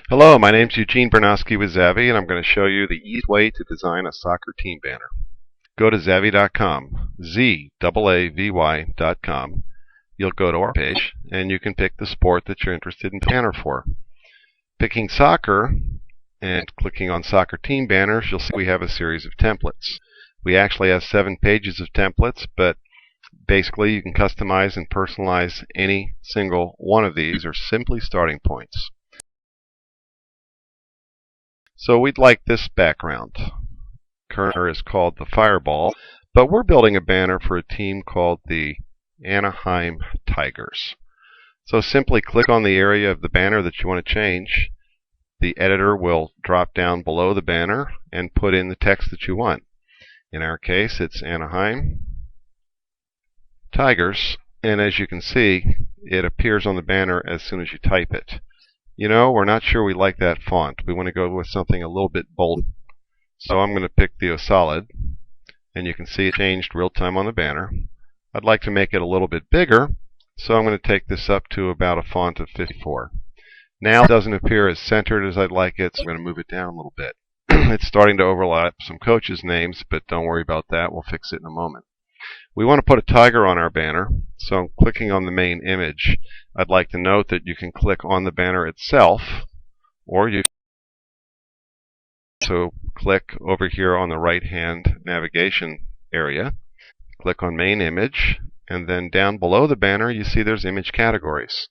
Hello, my name's Eugene Bernowski with Zaavy, and I'm going to show you the easy way to design a soccer team banner. Go to Zaavy.com, Zaavy.com. You'll go to our page, and you can pick the sport that you're interested in banner for. Picking soccer and clicking on soccer team banners, you'll see we have a series of templates. We actually have 7 pages of templates, but basically you can customize and personalize any single one of these or simply starting points. So we'd like this background. Current is called the Fireball, but we're building a banner for a team called the Anaheim Tigers. So simply click on the area of the banner that you want to change. The editor will drop down below the banner and put in the text that you want. In our case, it's Anaheim Tigers, and as you can see, it appears on the banner as soon as you type it. You know, we're not sure we like that font. We want to go with something a little bit bold. So I'm going to pick the Solid, and you can see it changed real time on the banner. I'd like to make it a little bit bigger, so I'm going to take this up to about a font of 54. Now it doesn't appear as centered as I'd like it, so I'm going to move it down a little bit. It's starting to overlap some coaches' names, but don't worry about that. We'll fix it in a moment. We want to put a tiger on our banner, so I'm clicking on the main image. I'd like to note that you can click on the banner itself, or you so click over here on the right-hand navigation area, click on main image, and then down below the banner you see there's image categories.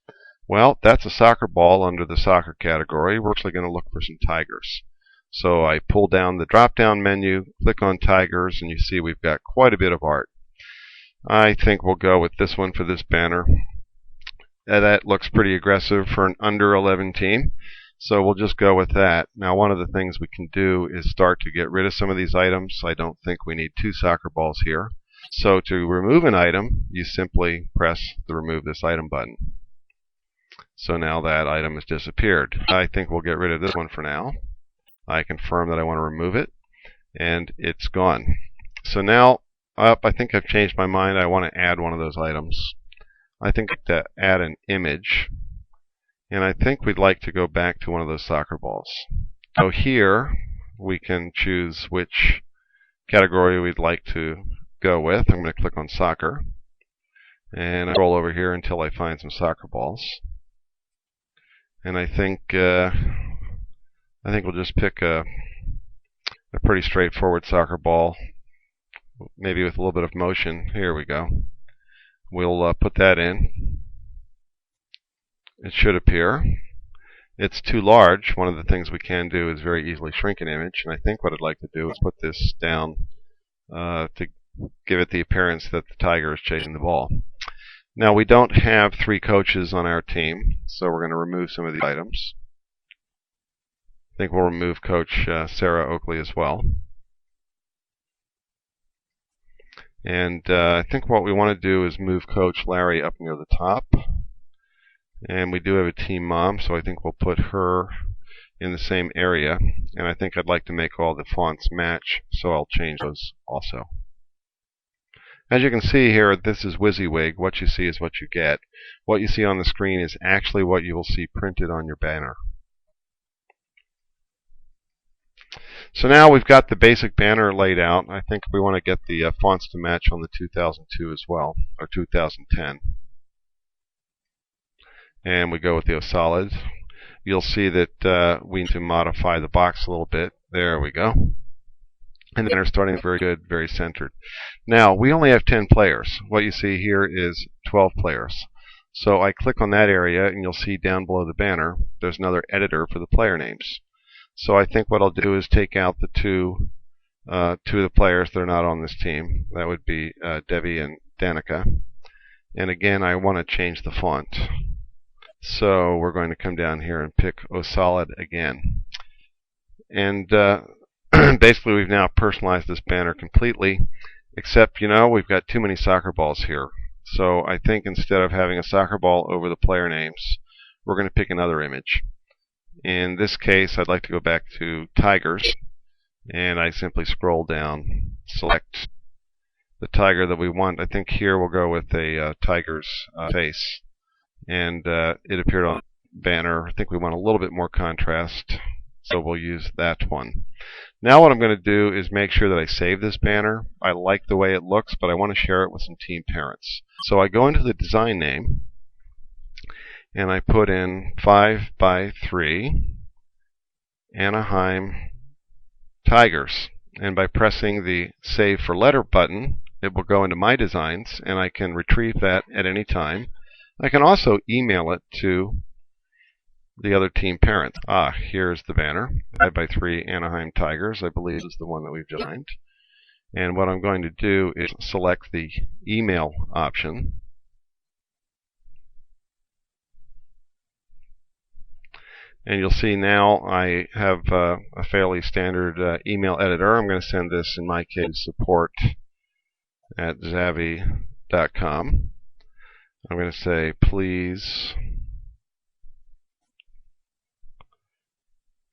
Well, that's a soccer ball under the soccer category. We're actually going to look for some tigers. So I pull down the drop-down menu, click on tigers, and you see we've got quite a bit of art. I think we'll go with this one for this banner. That looks pretty aggressive for an under 11 team, so we'll just go with that. Now, one of the things we can do is start to get rid of some of these items. I don't think we need 2 soccer balls here. So to remove an item, you simply press the Remove This Item button. So now that item has disappeared. I think we'll get rid of this one for now. I confirm that I want to remove it, and it's gone. So now, I think I've changed my mind. I want to add one of those items. I think to add an image, and I think we'd like to go back to one of those soccer balls. So here we can choose which category we'd like to go with. I'm going to click on soccer, and I scroll over here until I find some soccer balls. And I think we'll just pick a pretty straightforward soccer ball, maybe with a little bit of motion. Here we go. We'll put that in. It should appear. It's too large. One of the things we can do is very easily shrink an image, and I think what I'd like to do is put this down to give it the appearance that the tiger is chasing the ball. Now, we don't have 3 coaches on our team, so we're going to remove some of these items. I think we'll remove Coach Sarah Oakley as well. And I think what we want to do is move Coach Larry up near the top. And we do have a team mom, so I think we'll put her in the same area. And I think I'd like to make all the fonts match, so I'll change those also. As you can see here, this is WYSIWYG. What you see is what you get. What you see on the screen is actually what you will see printed on your banner. So now we've got the basic banner laid out. I think we want to get the fonts to match on the 2002 as well, or 2010. And we go with the Solid. You'll see that we need to modify the box a little bit. There we go. And the banner starting very good, very centered. Now, we only have 10 players. What you see here is 12 players. So I click on that area, and you'll see down below the banner, there's another editor for the player names. So I think what I'll do is take out the two of the players that are not on this team. That would be Debbie and Danica. And again, I want to change the font. So we're going to come down here and pick Solid again. And basically we've now personalized this banner completely, except, you know, we've got too many soccer balls here. So I think instead of having a soccer ball over the player names, we're going to pick another image. In this case, I'd like to go back to Tigers, and I simply scroll down, select the tiger that we want. I think here we'll go with a tiger's face, and it appeared on banner. I think we want a little bit more contrast, so we'll use that one. Now what I'm going to do is make sure that I save this banner. I like the way it looks, but I want to share it with some team parents. So I go into the design name, and I put in 5x3 Anaheim Tigers. And by pressing the Save for Letter button, it will go into my designs, and I can retrieve that at any time. I can also email it to the other team parents. Here's the banner, 5x3 Anaheim Tigers. I believe is the one that we've designed. And what I'm going to do is select the email option. And you'll see now I have a fairly standard email editor. I'm going to send this, in my case, support@zaavy.com. I'm going to say, please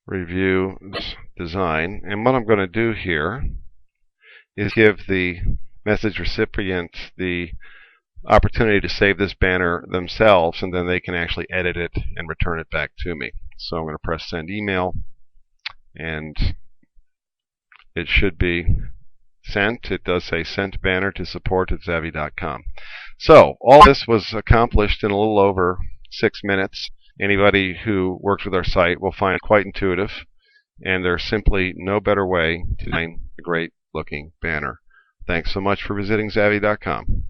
review this design. And what I'm going to do here is give the message recipient the opportunity to save this banner themselves, and then they can actually edit it and return it back to me. So I'm going to press send email, and it should be sent. It does say sent banner to support@zaavy.com. So all this was accomplished in a little over 6 minutes. Anybody who works with our site will find it quite intuitive, and there's simply no better way to design a great looking banner. Thanks so much for visiting Zaavy.com.